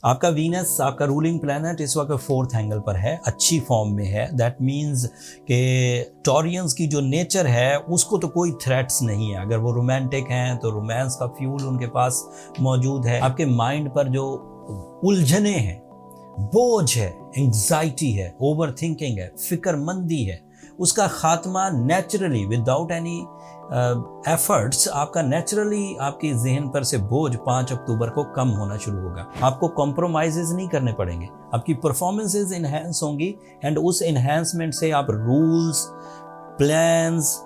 आपका वीनस, आपका ruling planet इस वक्त फोर्थ एंगल पर है, अच्छी फॉर्म में है। दैट मीन्स कि टॉरियंस की जो नेचर है उसको तो कोई थ्रेट्स नहीं है। अगर वो रोमांटिक हैं तो रोमांस का फ्यूल उनके पास मौजूद है। आपके माइंड पर जो उलझने हैं, बोझ है, एंग्जाइटी है, ओवर थिंकिंग है, फिक्रमंदी है, उसका खात्मा नेचुरली विदाउट एनी एफर्ट्स आपका नेचुरली आपकी जहन पर से बोझ 5 अक्टूबर को कम होना शुरू होगा। आपको कॉम्प्रोमाइजेज नहीं करने पड़ेंगे, आपकी परफॉर्मेंसेज इन्हेंस होंगी एंड उस इन्हेंसमेंट से आप रूल्स, प्लान्स,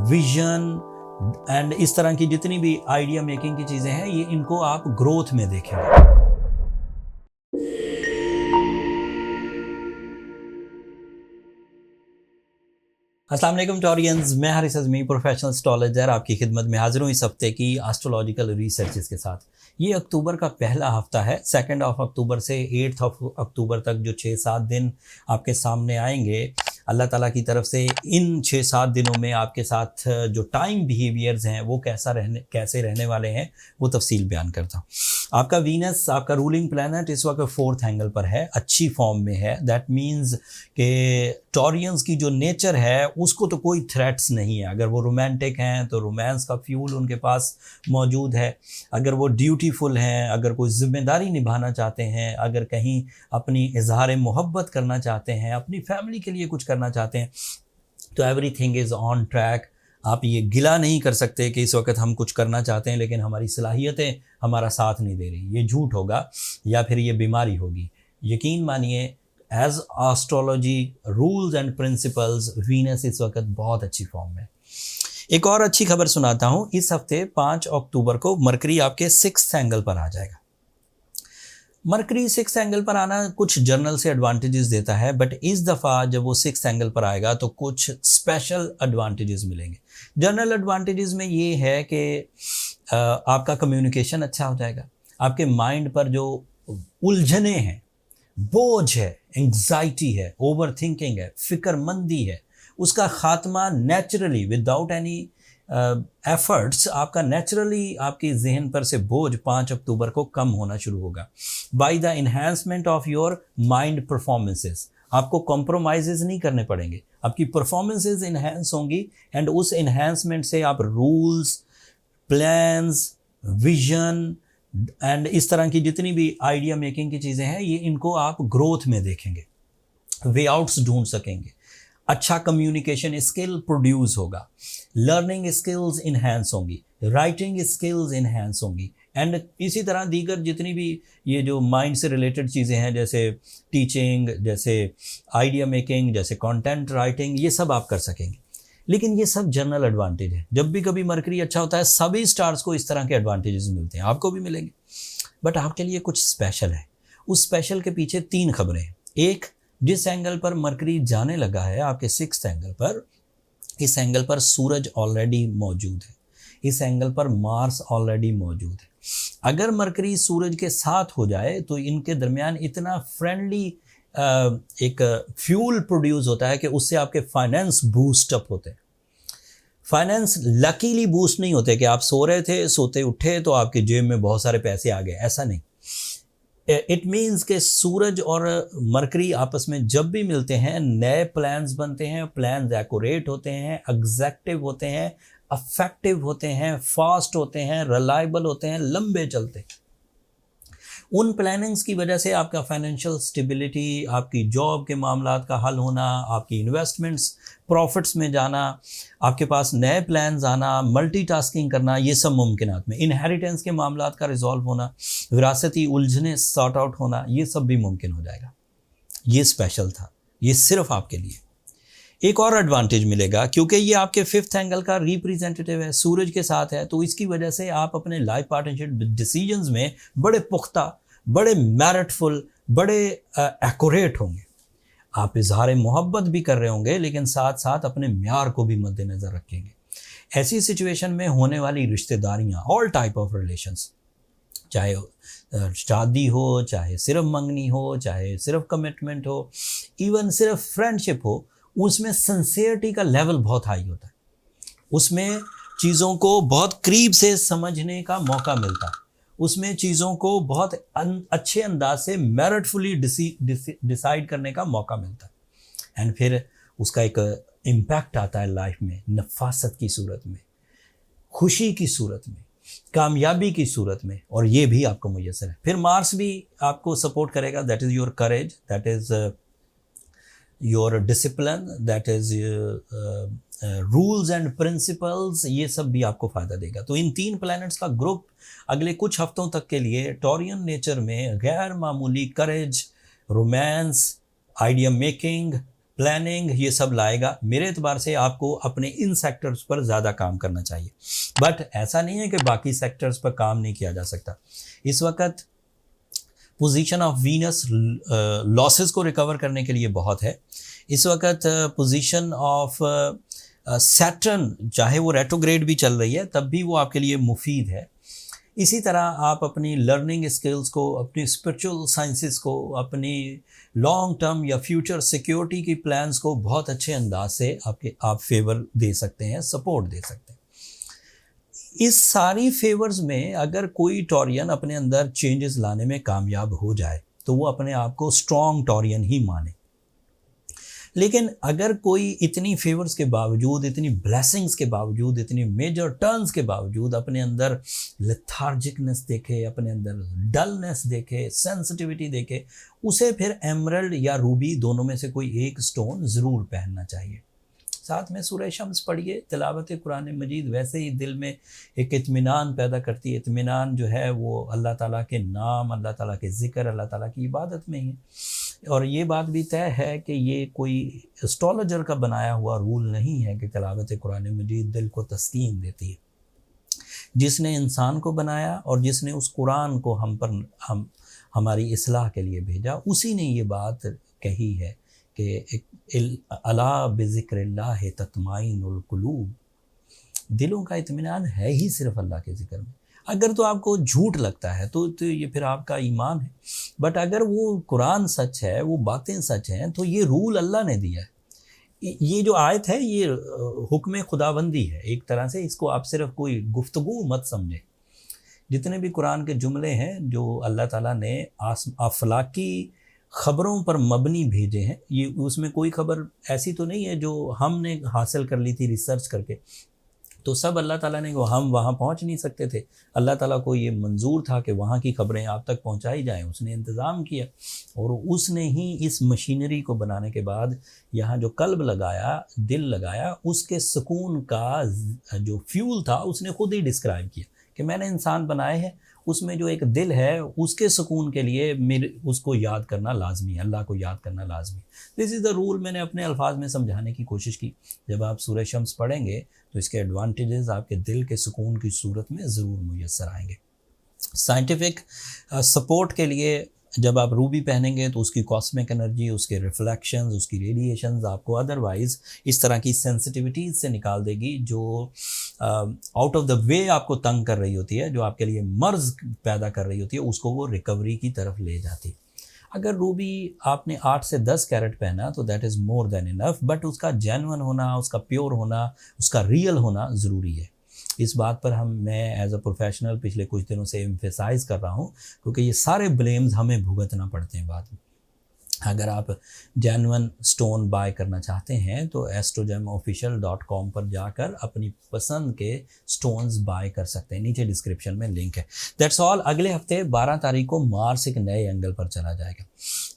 विजन एंड इस तरह की जितनी भी आइडिया मेकिंग की चीज़ें हैं, ये इनको आप ग्रोथ में देखेंगे। अस्सलाम वालेकुम टॉरियंस, मैं हारिस अज़मी प्रोफेशनल एस्ट्रोलॉजर आपकी खिदमत में हाजिर हूँ इस हफ्ते की एस्ट्रोलॉजिकल रिसर्चेस के साथ। ये अक्टूबर का पहला हफ्ता है। 2 अक्टूबर से 8 अक्टूबर तक जो 6-7 दिन आपके सामने आएंगे, अल्लाह ताला की तरफ से इन 6-7 दिनों में आपके साथ जो टाइम बिहेवियर्स हैं वो कैसे रहने वाले हैं वो तफसील बयान करता हूँ। आपका वीनस, आपका रूलिंग प्लैनेट इस वक्त फोर्थ एंगल पर है, अच्छी फॉर्म में है। दैट मीन्स कि टॉरियंस की जो नेचर है उसको तो कोई थ्रेट्स नहीं है। अगर वो रोमांटिक हैं तो रोमांस का फ्यूल उनके पास मौजूद है। अगर वो ड्यूटीफुल हैं, अगर कोई ज़िम्मेदारी निभाना चाहते हैं, अगर कहीं अपनी इजहार मोहब्बत करना चाहते हैं, अपनी फैमिली के लिए कुछ करना चाहते हैं, तो एवरीथिंग इज़ ऑन ट्रैक। आप ये गिला नहीं कर सकते कि इस वक्त हम कुछ करना चाहते हैं लेकिन हमारी सलाहियतें हमारा साथ नहीं दे रही। ये झूठ होगा या फिर ये बीमारी होगी। यकीन मानिए, as astrology rules and principles, Venus इस वक्त बहुत अच्छी फॉर्म में। एक और अच्छी खबर सुनाता हूँ। इस हफ्ते 5 अक्टूबर को मरकरी आपके 6th एंगल पर आ जाएगा। मरकरी 6th एंगल पर आना कुछ जर्नल से एडवांटेजेस देता है, बट इस दफ़ा जब वो 6th एंगल पर आएगा तो कुछ स्पेशल एडवांटेजेस मिलेंगे। जर्नल एडवांटेजेस में ये है कि आपका कम्युनिकेशन अच्छा हो जाएगा। आपके माइंड पर जो उलझने हैं, बोझ है, एंग्जाइटी है, ओवर थिंकिंग है, फिक्रमंदी है, उसका खात्मा नेचुरली विदाउट एनी एफर्ट्स आपका नेचुरली आपकी जहन पर से बोझ 5 अक्टूबर को कम होना शुरू होगा by the enhancement of your mind performances. आपको कॉम्प्रोमाइजेज नहीं करने पड़ेंगे, आपकी परफॉर्मेंसेज इन्हेंस होंगी एंड उस इन्हेंसमेंट से आप रूल्स, प्लान्स, विजन एंड इस तरह की जितनी भी आइडिया मेकिंग की चीज़ें हैं, ये इनको आप ग्रोथ में देखेंगे, वे आउट्स ढूंढ सकेंगे। अच्छा कम्युनिकेशन स्किल प्रोड्यूस होगा, लर्निंग स्किल्स इन्हेंस होंगी, राइटिंग स्किल्स इन्हेंस होंगी एंड इसी तरह दीगर जितनी भी ये जो माइंड से रिलेटेड चीज़ें हैं, जैसे टीचिंग, जैसे आइडिया मेकिंग, जैसे कंटेंट राइटिंग, ये सब आप कर सकेंगे। लेकिन ये सब जनरल एडवांटेज है। जब भी कभी मरकरी अच्छा होता है, सभी स्टार्स को इस तरह के एडवांटेजेस मिलते हैं, आपको भी मिलेंगे। बट आपके लिए कुछ स्पेशल है। उस स्पेशल के पीछे 3 खबरें हैं। एक, जिस एंगल पर मरकरी जाने लगा है आपके 6th एंगल पर, इस एंगल पर सूरज ऑलरेडी मौजूद है, इस एंगल पर मार्स ऑलरेडी मौजूद है। अगर मरकरी सूरज के साथ हो जाए तो इनके दरमियान इतना फ्रेंडली एक फ्यूल प्रोड्यूस होता है कि उससे आपके फाइनेंस बूस्ट अप होते हैं। फाइनेंस लकीली बूस्ट नहीं होते कि आप सो रहे थे, सोते उठे तो आपके जेब में बहुत सारे पैसे आ गए, ऐसा नहीं। इट मीन्स कि सूरज और मरकरी आपस में जब भी मिलते हैं, नए प्लान्स बनते हैं, प्लान्स एक्यूरेट होते हैं, एग्जैक्टिव होते हैं, अफेक्टिव होते हैं, फास्ट होते हैं, रिलायबल होते हैं, लंबे चलते हैं। उन प्लानिंग्स की वजह से आपका फाइनेंशियल स्टेबिलिटी, आपकी जॉब के मामलात का हल होना, आपकी इन्वेस्टमेंट्स प्रॉफिट्स में जाना, आपके पास नए प्लान्स आना, मल्टीटास्किंग करना, ये सब मुमकिनात में, इनहेरिटेंस के मामलात का रिजॉल्व होना, विरासती उलझने सॉर्ट आउट होना, ये सब भी मुमकिन हो जाएगा। ये स्पेशल था, ये सिर्फ आपके लिए। एक और एडवांटेज मिलेगा क्योंकि ये आपके 5th एंगल का रिप्रेजेंटेटिव है, सूरज के साथ है, तो इसकी वजह से आप अपने लाइफ पार्टनरशिप डिसीजंस में बड़े पुख्ता, बड़े मेरिटफुल, बड़े एक्यूरेट होंगे। आप इजहार मोहब्बत भी कर रहे होंगे लेकिन साथ साथ अपने म्यार को भी मद्देनज़र रखेंगे। ऐसी सिचुएशन में होने वाली रिश्तेदारियाँ, ऑल टाइप ऑफ रिलेशंस, चाहे शादी हो, चाहे सिर्फ मंगनी हो, चाहे सिर्फ कमिटमेंट हो, इवन सिर्फ फ्रेंडशिप हो, उसमें सिंसियरिटी का लेवल बहुत हाई होता है। उसमें चीज़ों को बहुत करीब से समझने का मौका मिलता है। उसमें चीज़ों को बहुत अच्छे अंदाज से मेरिटफुली डिसाइड करने का मौका मिलता है। एंड फिर उसका एक इम्पैक्ट आता है लाइफ में, नफासत की सूरत में, खुशी की सूरत में, कामयाबी की सूरत में, और ये भी आपको मुयस्सर है। फिर मार्स भी आपको सपोर्ट करेगा, that is your courage, that is your discipline, that is rules and principles, ये सब भी आपको फ़ायदा देगा। तो इन 3 प्लैनेट्स का ग्रुप अगले कुछ हफ्तों तक के लिए टॉरियन नेचर में गैर मामूली करेज, रोमांस, आइडिया मेकिंग, प्लानिंग, ये सब लाएगा। मेरे एतबार से आपको अपने इन सेक्टर्स पर ज़्यादा काम करना चाहिए, बट ऐसा नहीं है कि बाकी सेक्टर्स पर काम नहीं किया जा सकता। इस वक्त पोजीशन ऑफ वीनस लॉसेस को रिकवर करने के लिए बहुत है। इस वक्त पोजीशन ऑफ सैटर्न, चाहे वो रेट्रोग्रेड भी चल रही है, तब भी वो आपके लिए मुफीद है। इसी तरह आप अपनी लर्निंग स्किल्स को, अपनी स्पिरिचुअल साइंसेस को, अपनी लॉन्ग टर्म या फ्यूचर सिक्योरिटी की प्लान्स को बहुत अच्छे अंदाज से आप फेवर दे सकते हैं, सपोर्ट दे सकते हैं। इस सारी फेवर्स में अगर कोई टॉरियन अपने अंदर चेंजेस लाने में कामयाब हो जाए तो वो अपने आप को स्ट्रॉन्ग टॉरियन ही माने। लेकिन अगर कोई इतनी फेवर्स के बावजूद, इतनी ब्लेसिंग्स के बावजूद, इतनी मेजर टर्न्स के बावजूद अपने अंदर लेथार्जिकनेस देखे, अपने अंदर डलनेस देखे, सेंसिटिविटी देखे, उसे फिर एमरल्ड या रूबी दोनों में से कोई एक स्टोन ज़रूर पहनना चाहिए। साथ में सूरह शम्स पढ़िए, तिलावत कुरान मजीद वैसे ही दिल में एक इत्मीनान पैदा करती है। इत्मीनान जो है वो अल्लाह ताला के नाम, अल्लाह ताला के ज़िक्र, अल्लाह ताला की इबादत में ही है। और ये बात भी तय है कि ये कोई एस्ट्रोलॉजर का बनाया हुआ रूल नहीं है कि तिलावत कुरान मजीद दिल को तस्कीन देती है। जिसने इंसान को बनाया और जिसने उस कुरान को हमारी इस्लाह के लिए भेजा, उसी ने ये बात कही है कि अला बिज़िक्रिल्लाह तत्माइनुल कुलूब, दिलों का इत्मीनान है ही सिर्फ अल्लाह के ज़िक्र में। अगर तो आपको झूठ लगता है तो ये फिर आपका ईमान है, बट अगर वो कुरान सच है, वो बातें सच हैं, तो ये रूल अल्लाह ने दिया है। ये जो आयत है ये हुक्म खुदाबंदी है एक तरह से, इसको आप सिर्फ कोई गुफ्तगू मत समझें। जितने भी कुरान के जुमले हैं जो अल्लाह ताला ने अफलाकी ख़बरों पर मबनी भेजे हैं, ये उसमें कोई ख़बर ऐसी तो नहीं है जो हमने हासिल कर ली थी रिसर्च करके। तो सब अल्लाह ताला ने, हम वहाँ पहुँच नहीं सकते थे, अल्लाह ताला को ये मंजूर था कि वहाँ की ख़बरें आप तक पहुँचाई जाएं, उसने इंतज़ाम किया। और उसने ही इस मशीनरी को बनाने के बाद यहाँ जो कल्ब लगाया, दिल लगाया, उसके सुकून का जो फ्यूल था उसने खुद ही डिस्क्राइब किया कि मैंने इंसान बनाए हैं, उसमें जो एक दिल है उसके सुकून के लिए मेरे उसको याद करना लाजमी है, अल्लाह को याद करना लाजमी। दिस इज़ द रूल, मैंने अपने अल्फाज में समझाने की कोशिश की। जब आप सूरह शम्स पढ़ेंगे तो इसके एडवांटेजेस आपके दिल के सुकून की सूरत में ज़रूर मुयस्सर आएंगे। साइंटिफिक सपोर्ट के लिए जब आप रूबी पहनेंगे तो उसकी कॉस्मिक एनर्जी, उसके रिफ्लेक्शंस, उसकी रेडिएशंस आपको अदरवाइज़ इस तरह की सेंसिटिविटीज़ से निकाल देगी जो आउट ऑफ द वे आपको तंग कर रही होती है, जो आपके लिए मर्ज़ पैदा कर रही होती है, उसको वो रिकवरी की तरफ ले जाती है। अगर रूबी आपने 8 से 10 कैरेट पहना तो that is more than enough, but उसका जेन्युइन होना, उसका प्योर होना, उसका रियल होना ज़रूरी है। इस बात पर मैं एज अ प्रोफेशनल पिछले कुछ दिनों से एम्फेसाइज़ कर रहा हूँ, क्योंकि ये सारे ब्लेम्स हमें भुगतना पड़ते हैं बाद में। अगर आप जेन्युइन स्टोन बाय करना चाहते हैं तो astrogemofficial.com पर जाकर अपनी पसंद के स्टोन्स बाय कर सकते हैं, नीचे डिस्क्रिप्शन में लिंक है। That's all. अगले हफ्ते 12 तारीख को मार्स एक नए एंगल पर चला जाएगा।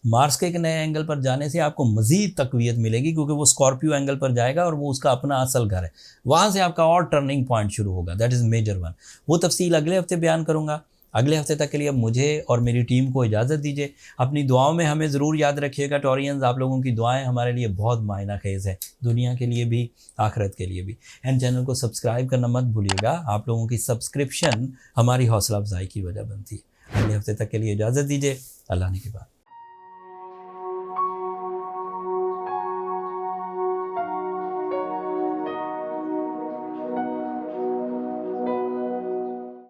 मार्स के एक नए एंगल पर जाने से आपको मज़ीद तक़वियत मिलेगी, क्योंकि वो स्कॉर्पियो एंगल पर जाएगा और वो उसका अपना असल घर है, वहाँ से आपका और टर्निंग पॉइंट शुरू होगा, दैट इज़ मेजर वन। वो तफसील अगले हफ्ते बयान करूँगा। अगले हफ्ते तक के लिए मुझे और मेरी टीम को इजाज़त दीजिए। अपनी दुआओं में हमें ज़रूर याद रखिएगा टॉरियंस, आप लोगों की दुआएं हमारे लिए बहुत मायना खेज़ है, दुनिया के लिए भी, आखिरत के लिए भी। एंड चैनल को सब्सक्राइब करना मत भूलिएगा, आप लोगों की सब्सक्रिप्शन हमारी हौसला अफजाई की वजह बनती है। अगले हफ्ते तक के लिए इजाज़त दीजिए। अल्लाह ने की बात।